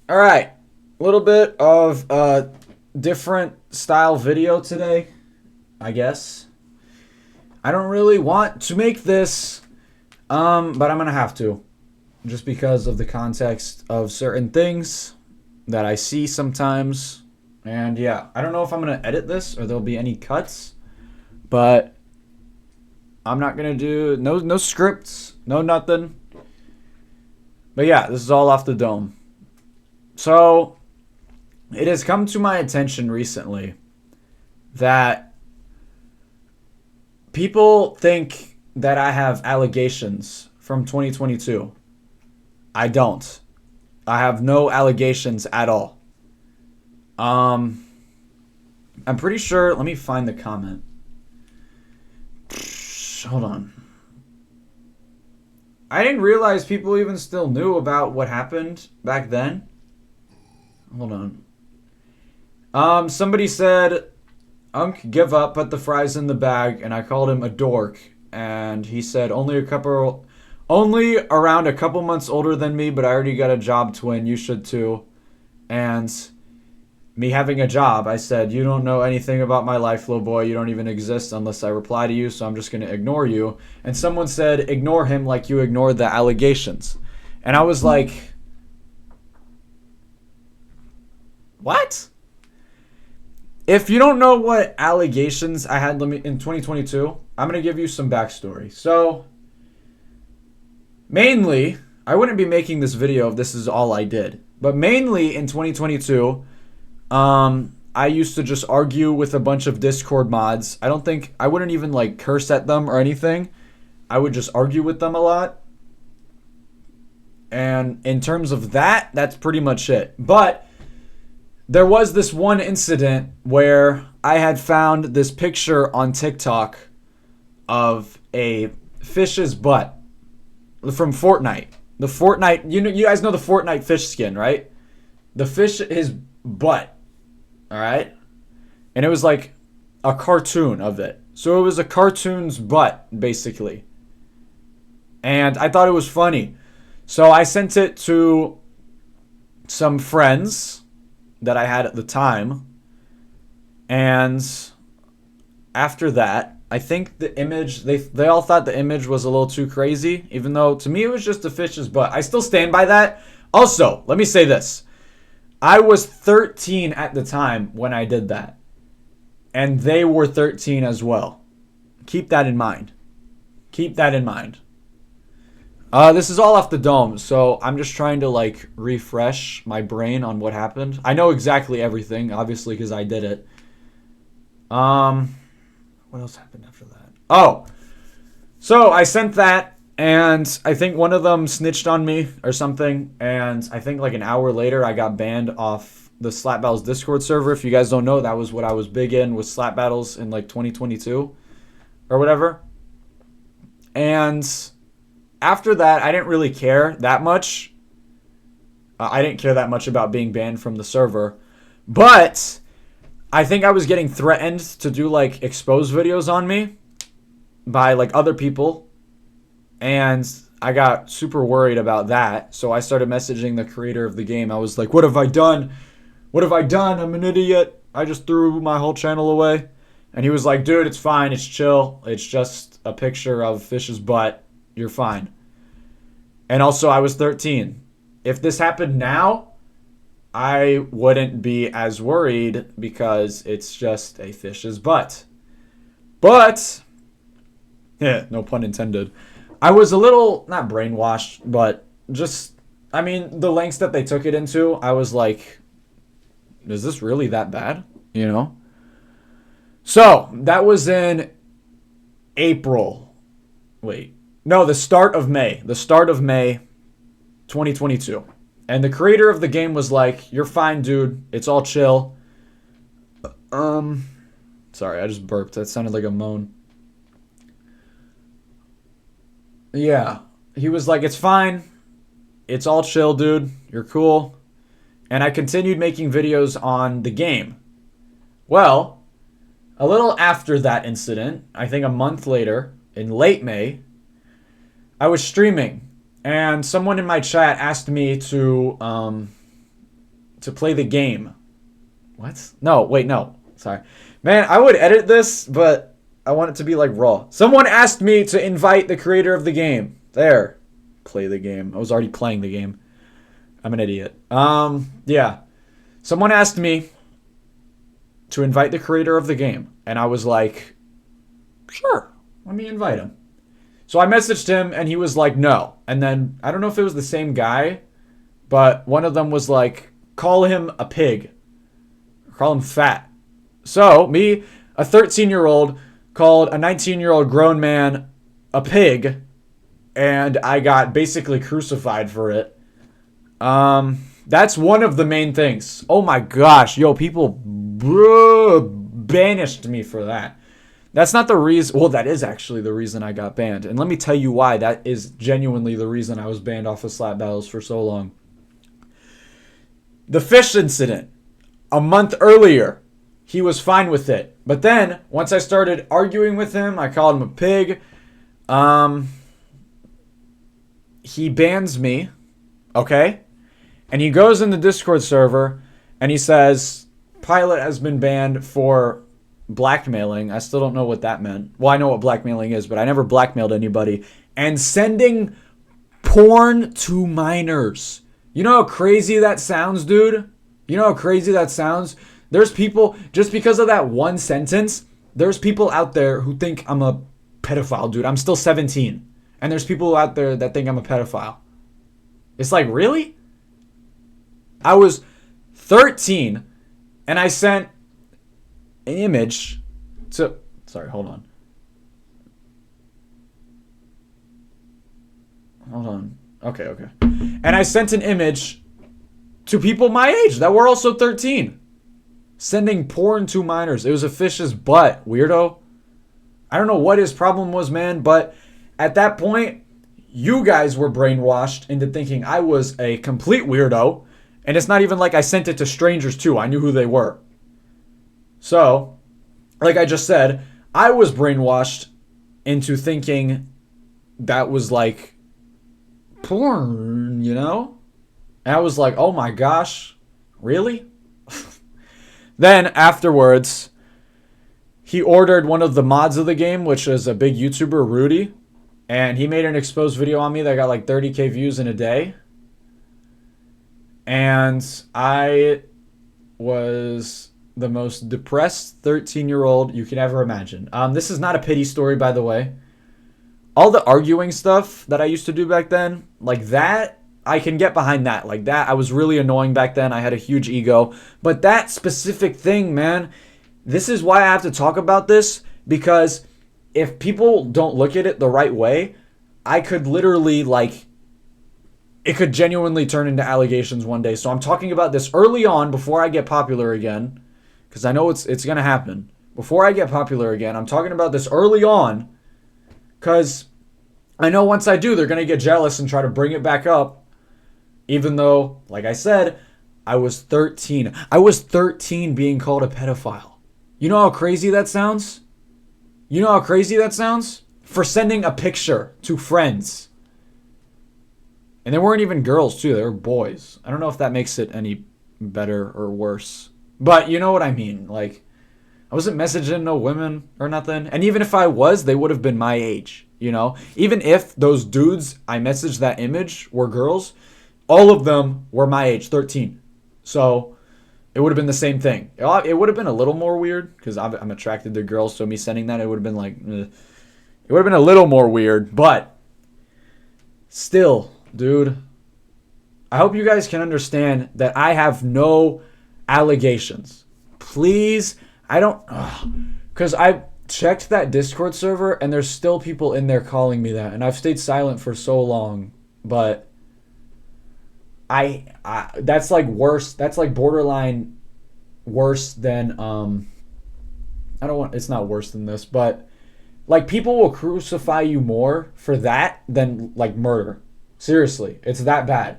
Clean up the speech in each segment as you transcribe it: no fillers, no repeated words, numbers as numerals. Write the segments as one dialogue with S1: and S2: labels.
S1: All right, a little bit of different style video today, I guess. I don't really want to make this, but I'm gonna have to, just because of the context of certain things that I see sometimes. And yeah, I don't know if I'm gonna edit this or there'll be any cuts, but I'm not gonna do no scripts, no nothing. But yeah, this is all off the dome. So it has come to my attention recently that people think that I have allegations from 2022. I don't. I have no allegations at all. Um, I'm pretty sure. Let me find the comment. Hold on. I didn't realize people even still knew about what happened back then. Hold on. Somebody said, "Unk, give up, put the fries in the bag," and I called him a dork, and he said, only around a couple months older than me, but I already got a job, twin. You should too. And me having a job, I said, "You don't know anything about my life, little boy. You don't even exist unless I reply to you, so I'm just going to ignore you." And someone said, "Ignore him like you ignored the allegations." And I was like, what? If you don't know what allegations I had in 2022, I'm going to give you some backstory. So, mainly, I wouldn't be making this video if this is all I did. But mainly in 2022, I used to just argue with a bunch of Discord mods. I wouldn't even like curse at them or anything. I would just argue with them a lot. And in terms of that, that's pretty much it. But there was this one incident where I had found this picture on TikTok of a fish's butt from Fortnite. The Fortnite, you guys know the Fortnite fish skin, right? The fish, his butt, all right? And it was like a cartoon of it. So it was a cartoon's butt, basically. And I thought it was funny. So I sent it to some friends that I had at the time. And after that, I think the image, they all thought the image was a little too crazy, even though to me it was just a fish's butt. I still stand by that. Also, let me say this. I was 13 at the time when I did that. And they were 13 as well. Keep that in mind. Keep that in mind. This is all off the dome, so I'm just trying to like refresh my brain on what happened. I know exactly everything, obviously, because I did it. What else happened after that? Oh, so I sent that, and I think one of them snitched on me or something, and I think like an hour later I got banned off the Slap Battles Discord server. If you guys don't know, that was what I was big in, was Slap Battles in like 2022 or whatever. And after that, I didn't really care that much. I didn't care that much about being banned from the server. But I think I was getting threatened to do like expose videos on me by like other people. And I got super worried about that. So I started messaging the creator of the game. I was like, "What have I done? What have I done? I'm an idiot. I just threw my whole channel away." And he was like, "Dude, it's fine. It's chill. It's just a picture of Fish's butt. You're fine." And also, I was 13. If this happened now, I wouldn't be as worried because it's just a fish's butt. But, yeah, no pun intended. I was a little, not brainwashed, but just, I mean, the lengths that they took it into, I was like, is this really that bad? You know? So, that was in April. Wait. No, the start of May. The start of May 2022. And the creator of the game was like, "You're fine, dude. It's all chill." Sorry, I just burped. That sounded like a moan. Yeah. He was like, "It's fine. It's all chill, dude. You're cool." And I continued making videos on the game. Well, a little after that incident, I think a month later, in late May, I was streaming, and someone in my chat asked me to to play the game. What? No, wait, no. Sorry. Man, I would edit this, but I want it to be like raw. Someone asked me to invite the creator of the game. There. Play the game. I was already playing the game. I'm an idiot. Yeah. Someone asked me to invite the creator of the game. And I was like, sure, let me invite him. So I messaged him and he was like, no. And then, I don't know if it was the same guy, but one of them was like, call him a pig. Call him fat. So, me, a 13-year-old, called a 19-year-old grown man a pig, and I got basically crucified for it. That's one of the main things. Oh my gosh, yo, people banished me for that. That's not the reason. Well, that is actually the reason I got banned. And let me tell you why. That is genuinely the reason I was banned off of Slap Battles for so long. The fish incident. A month earlier, he was fine with it. But then, once I started arguing with him, I called him a pig. He bans me, okay? And he goes in the Discord server, and he says, Pilott has been banned for blackmailing. I still don't know what that meant. Well, I know what blackmailing is, but I never blackmailed anybody. And sending porn to minors. You know how crazy that sounds, dude? You know how crazy that sounds? There's people, just because of that one sentence, there's people out there who think I'm a pedophile, dude. I'm still 17. And there's people out there that think I'm a pedophile. It's like, really? I was 13 and I sent an image to... Sorry, hold on. Hold on. Okay. And I sent an image to people my age that were also 13. Sending porn to minors. It was a fish's butt, weirdo. I don't know what his problem was, man, but at that point, you guys were brainwashed into thinking I was a complete weirdo. And it's not even like I sent it to strangers too. I knew who they were. So, like I just said, I was brainwashed into thinking that was like porn, you know? And I was like, oh my gosh, really? Then afterwards, he ordered one of the mods of the game, which is a big YouTuber, Rudy. And he made an exposed video on me that got like 30K views in a day. And I was the most depressed 13-year-old you can ever imagine. This is not a pity story, by the way. All the arguing stuff that I used to do back then, like that, I can get behind that. Like that, I was really annoying back then. I had a huge ego. But that specific thing, man, this is why I have to talk about this. Because if people don't look at it the right way, I could literally, like, it could genuinely turn into allegations one day. So I'm talking about this early on before I get popular again. Because I know it's going to happen. Before I get popular again, I'm talking about this early on. Because I know once I do, they're going to get jealous and try to bring it back up. Even though, like I said, I was 13. I was 13 being called a pedophile. You know how crazy that sounds? You know how crazy that sounds? For sending a picture to friends. And they weren't even girls, too. They were boys. I don't know if that makes it any better or worse. But you know what I mean. Like, I wasn't messaging no women or nothing. And even if I was, they would have been my age, you know? Even if those dudes I messaged that image were girls, all of them were my age, 13. So it would have been the same thing. It would have been a little more weird because I'm attracted to girls. So me sending that, it would have been like, it would have been a little more weird. But still, dude, I hope you guys can understand that I have no allegations. Please, I don't, because I checked that Discord server and there's still people in there calling me that. And I've stayed silent for so long. But I that's like worse. That's like borderline worse than it's not worse than this, but like people will crucify you more for that than like murder. Seriously, it's that bad.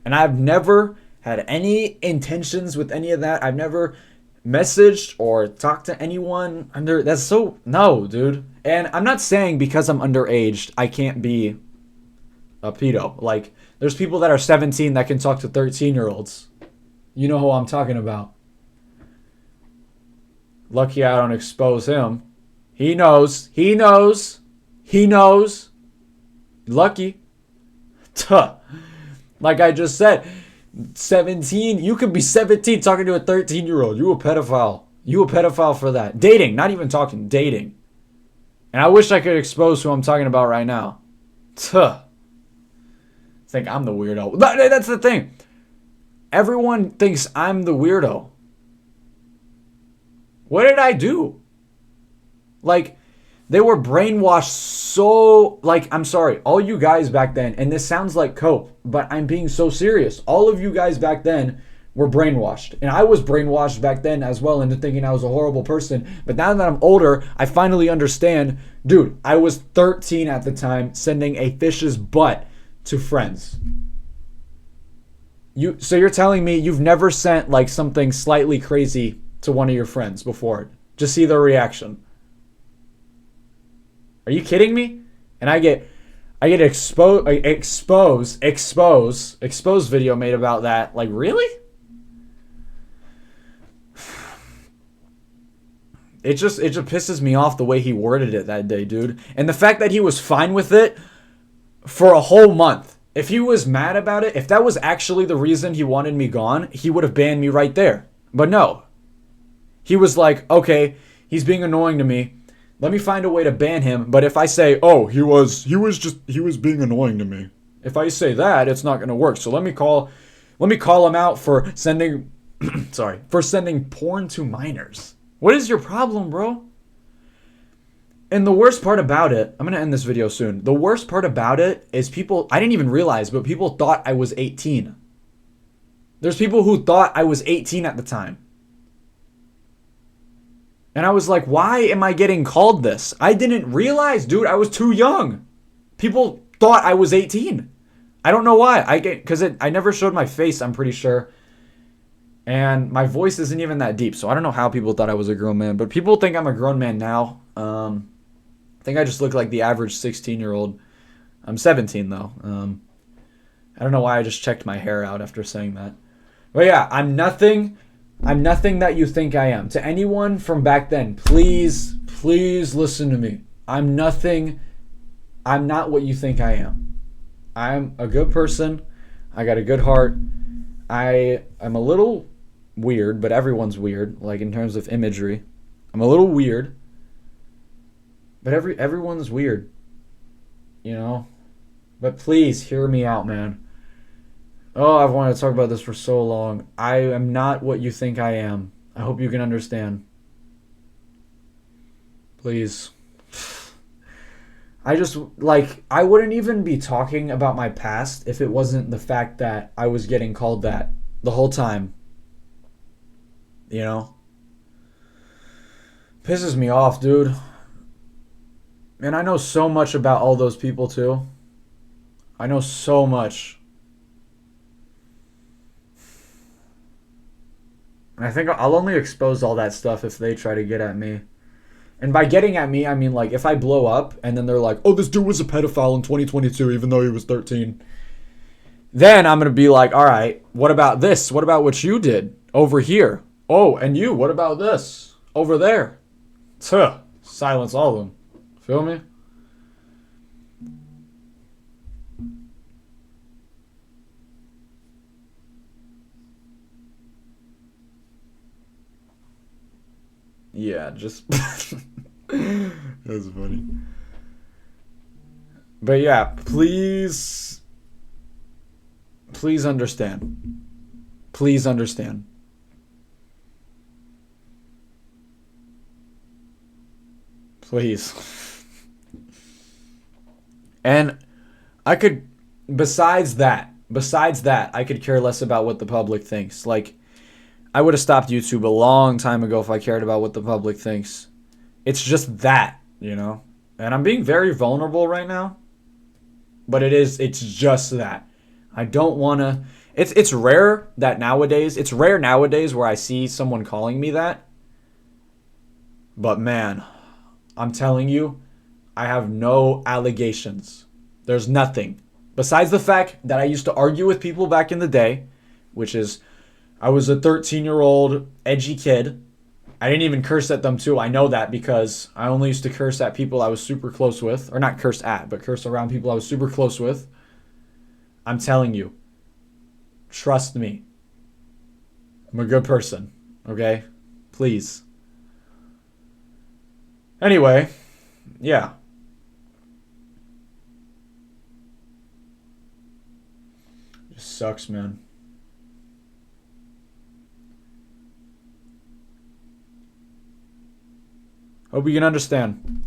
S1: And I've never had any intentions with any of that. I've never messaged or talked to anyone under that's so no, dude. And I'm not saying because I'm underage I can't be a pedo. Like there's people that are 17 that can talk to 13-year-olds. You know who I'm talking about. Lucky I don't expose him. He knows. He knows. He knows. Lucky. Tuh. Like I just said, 17. You could be 17 talking to a 13-year-old. You a pedophile. You a pedophile for that. Dating. Not even talking. Dating. And I wish I could expose who I'm talking about right now. Tuh. Think I'm the weirdo. That's the thing. Everyone thinks I'm the weirdo. What did I do? Like, they were brainwashed so... Like, I'm sorry. All you guys back then, and this sounds like cope, but I'm being so serious. All of you guys back then were brainwashed. And I was brainwashed back then as well into thinking I was a horrible person. But now that I'm older, I finally understand. Dude, I was 13 at the time sending a fish's butt to friends. So you're telling me you've never sent like something slightly crazy to one of your friends before? Just see their reaction. Are you kidding me? And I get expose video made about that. Like, really? It just pisses me off the way he worded it that day, dude. And the fact that he was fine with it for a whole month. If he was mad about it, if that was actually the reason he wanted me gone, he would have banned me right there. But no. He was like, okay, he's being annoying to me. Let me find a way to ban him. But if I say, oh, he was being annoying to me. If I say that, it's not going to work. So let me call him out for sending, for sending porn to minors. What is your problem, bro? And the worst part about it, I'm going to end this video soon. The worst part about it is I didn't even realize, but people thought I was 18. There's people who thought I was 18 at the time. And I was like, why am I getting called this? I didn't realize, dude, I was too young. People thought I was 18. I don't know why. Because I never showed my face, I'm pretty sure. And my voice isn't even that deep, so I don't know how people thought I was a grown man. But people think I'm a grown man now. I think I just look like the average 16-year-old. I'm 17, though. I don't know why I just checked my hair out after saying that. But yeah, I'm nothing that you think I am. To anyone from back then, please listen to me. I'm nothing. I'm not what you think I am. I'm a good person. I got a good heart. I'm a little weird, but everyone's weird, like in terms of imagery. I'm a little weird. But everyone's weird. You know? But please hear me out, man. Oh, I've wanted to talk about this for so long. I am not what you think I am. I hope you can understand. Please. I wouldn't even be talking about my past if it wasn't the fact that I was getting called that the whole time. You know? Pisses me off, dude. And I know so much about all those people, too. I know so much. And I think I'll only expose all that stuff if they try to get at me. And by getting at me, I mean, like, if I blow up and then they're like, oh, this dude was a pedophile in 2022 even though he was 13. Then I'm going to be like, all right, what about this? What about what you did over here? Oh, and you, what about this? Over there. Tuh. Silence all of them. Feel me? Yeah, just... That's funny. But yeah, please understand. Please understand. Please. And I could, besides that, I could care less about what the public thinks. Like, I would have stopped YouTube a long time ago if I cared about what the public thinks. It's just that, you know? And I'm being very vulnerable right now. But it's just that. I don't want to... It's rare nowadays where I see someone calling me that. But man, I'm telling you, I have no allegations. There's nothing. Besides the fact that I used to argue with people back in the day, which is I was a 13-year-old edgy kid. I didn't even curse at them too. I know that because I only used to curse at people I was super close with. Or not curse at, but curse around people I was super close with. I'm telling you. Trust me. I'm a good person. Okay? Please. Anyway, yeah. It just sucks, man. Hope you can understand.